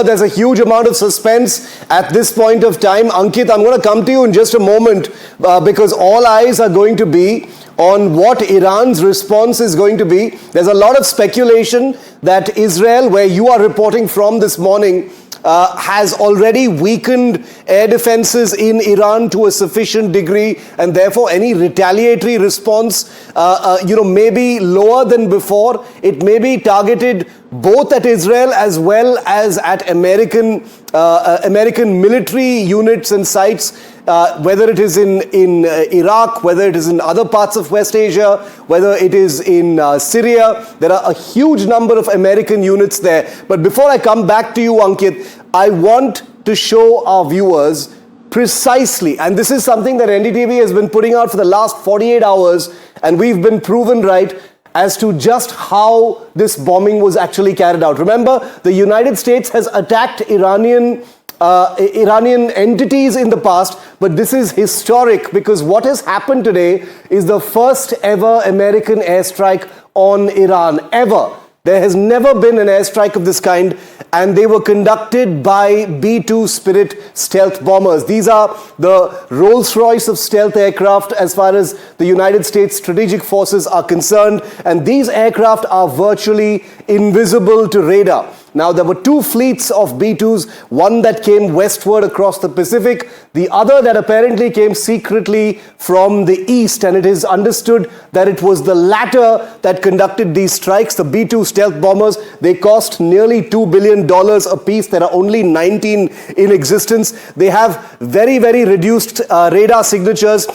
There's a huge amount of suspense at this point of time. Ankit, I'm going to come to you in just a moment because all eyes are going to be on what Iran's response is going to be. There's a lot of speculation that Israel, where you are reporting from this morning, has already weakened air defenses in Iran to a sufficient degree, and therefore any retaliatory response, may be lower than before. It may be targeted both at Israel as well as at American military units and sites, whether it is in Iraq, whether it is in other parts of West Asia, whether it is in Syria. There are a huge number of American units there. But before I come back to you, Ankit, I want to show our viewers precisely, and this is something that NDTV has been putting out for the last 48 hours, and we've been proven right as to just how this bombing was actually carried out. Remember, the United States has attacked Iranian entities in the past, but this is historic because what has happened today is the first ever American airstrike on Iran, ever. There has never been an airstrike of this kind, and they were conducted by B-2 Spirit stealth bombers. These are the Rolls-Royce of stealth aircraft as far as the United States strategic forces are concerned, and these aircraft are virtually invisible to radar. Now, there were two fleets of B-2s, one that came westward across the Pacific, the other that apparently came secretly from the east, and it is understood that it was the latter that conducted these strikes. The B-2 stealth bombers, they cost nearly $2 billion a piece. There are only 19 in existence. They have very, very reduced radar signatures,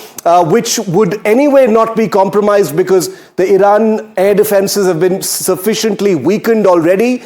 which would anyway not be compromised because the Iran air defenses have been sufficiently weakened already.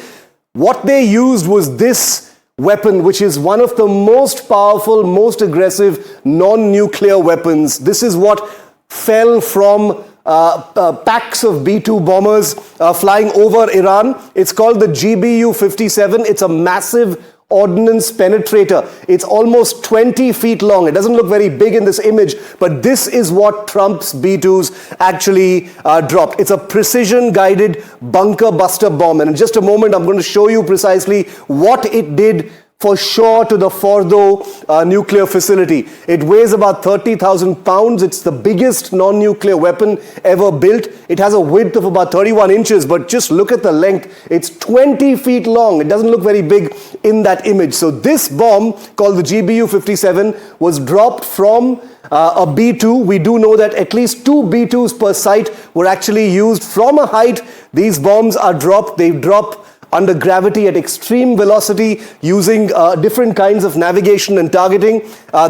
What they used was this weapon, which is one of the most powerful, most aggressive non-nuclear weapons. This is what fell from packs of B-2 bombers flying over Iran. It's called the GBU-57. It's a massive ordnance penetrator. It's almost 20 feet long. It doesn't look very big in this image, but this is what Trump's B-2s actually dropped. It's a precision-guided bunker buster bomb. And in just a moment, I'm going to show you precisely what it did for sure to the Fordo nuclear facility. It weighs about 30,000 pounds. It's the biggest non-nuclear weapon ever built. It has a width of about 31 inches, but just look at the length. It's 20 feet long. It doesn't look very big in that image. So this bomb, called the GBU-57, was dropped from a B-2. We do know that at least two B-2s per site were actually used from a height. These bombs are dropped. They drop under gravity at extreme velocity using different kinds of navigation and targeting.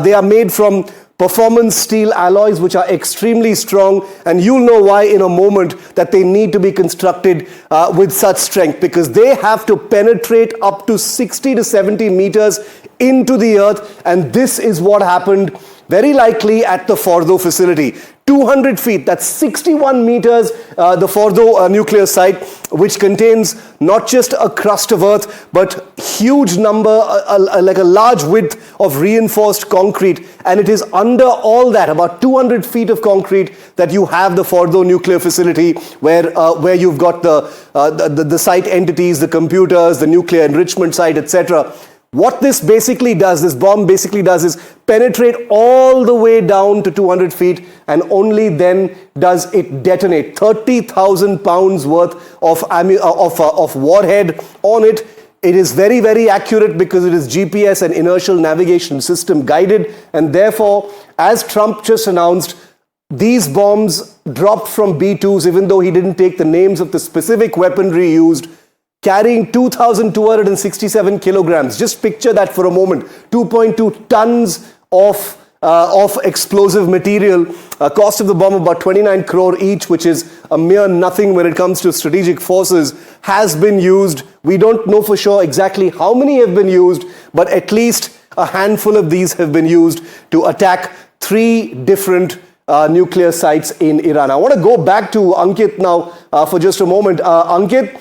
They are made from performance steel alloys, which are extremely strong, and you'll know why in a moment that they need to be constructed with such strength, because they have to penetrate up to 60 to 70 meters into the earth, and this is what happened very likely at the Fordo facility. 200 feet, that's 61 meters, the Fordo nuclear site, which contains not just a crust of earth, but huge number, like a large width of reinforced concrete. And it is under all that, about 200 feet of concrete, that you have the Fordo nuclear facility, where you've got the site entities, the computers, the nuclear enrichment site, etc. What this basically does, this bomb basically does, is penetrate all the way down to 200 feet, and only then does it detonate. 30,000 pounds worth of warhead on it. It is very, very accurate because it is GPS and inertial navigation system guided, and therefore, as Trump just announced, these bombs dropped from B-2s, even though he didn't take the names of the specific weaponry used, carrying 2,267 kilograms. Just picture that for a moment. 2.2 tons of explosive material. Cost of the bomb about 29 crore each, which is a mere nothing when it comes to strategic forces, has been used. We don't know for sure exactly how many have been used, but at least a handful of these have been used to attack 3 different nuclear sites in Iran. I want to go back to Ankit now for just a moment. Ankit,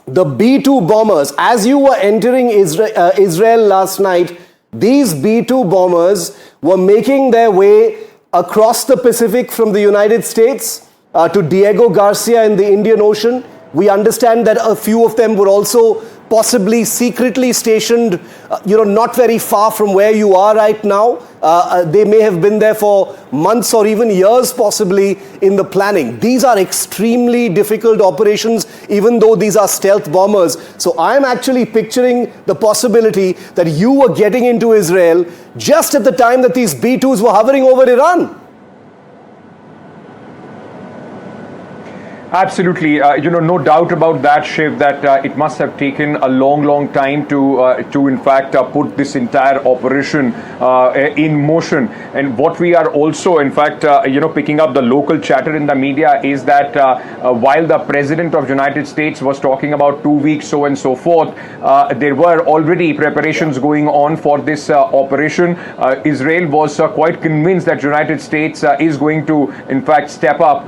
the B-2 bombers, as you were entering Israel last night, these B-2 bombers were making their way across the Pacific from the United States to Diego Garcia in the Indian Ocean. We understand that a few of them were also possibly secretly stationed, not very far from where you are right now. They may have been there for months or even years possibly in the planning. These are extremely difficult operations, even though these are stealth bombers. So I'm actually picturing the possibility that you were getting into Israel just at the time that these B-2s were hovering over Iran. Absolutely, no doubt about that, Shiv, that it must have taken a long time to in fact put this entire operation in motion. And what we are also, in fact, picking up the local chatter in the media is that while the President of the United States was talking about 2 weeks, so and so forth, there were already preparations going on for this operation. Israel was quite convinced that the United States is going to, in fact, step up,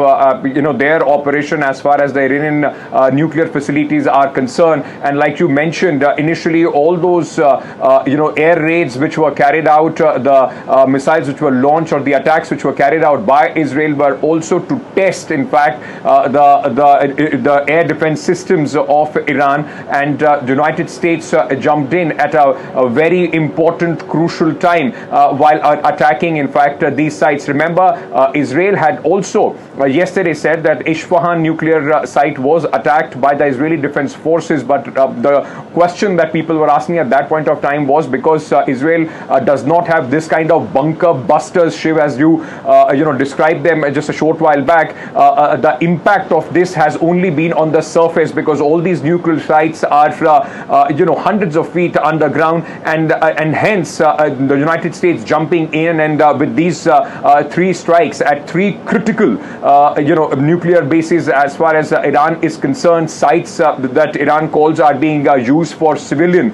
their operation as far as the Iranian nuclear facilities are concerned. And like you mentioned, initially all those air raids which were carried out, the missiles which were launched, or the attacks which were carried out by Israel were also to test, in fact, the air defense systems of Iran. And the United States jumped in at a very important, crucial time while attacking, in fact, these sites. Remember, Israel had also yesterday said that Isfahan nuclear site was attacked by the Israeli Defense Forces, but the question that people were asking at that point of time was because Israel does not have this kind of bunker busters, Shiv, as you described them just a short while back. The impact of this has only been on the surface, because all these nuclear sites are hundreds of feet underground, and hence the United States jumping in and with these 3 strikes at 3 critical nuclear bases as far as Iran is concerned, sites that Iran calls are being used for civilian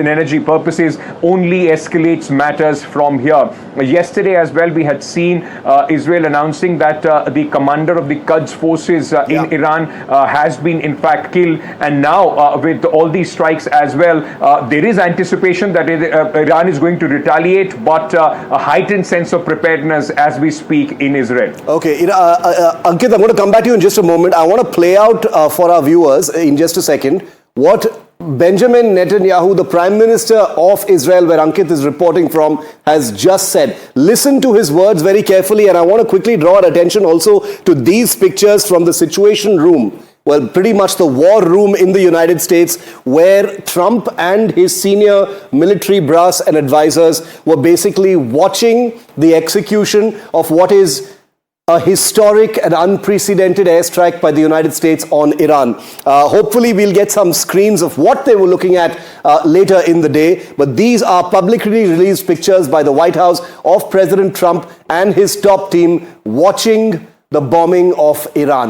energy purposes, only escalates matters from here. Yesterday as well, we had seen Israel announcing that the commander of the Quds forces in Iran has been in fact killed, and now with all these strikes as well, there is anticipation that Iran is going to retaliate, but a heightened sense of preparedness as we speak in Israel. Okay, Ankit, I'm going to come back to you in just a moment. I want to play out for our viewers in just a second what Benjamin Netanyahu, the Prime Minister of Israel, where Ankit is reporting from, has just said. Listen to his words very carefully, and I want to quickly draw our attention also to these pictures from the Situation Room. Well, pretty much the war room in the United States, where Trump and his senior military brass and advisors were basically watching the execution of what is a historic and unprecedented airstrike by the United States on Iran. Hopefully, we'll get some screens of what they were looking at later in the day. But these are publicly released pictures by the White House of President Trump and his top team watching the bombing of Iran.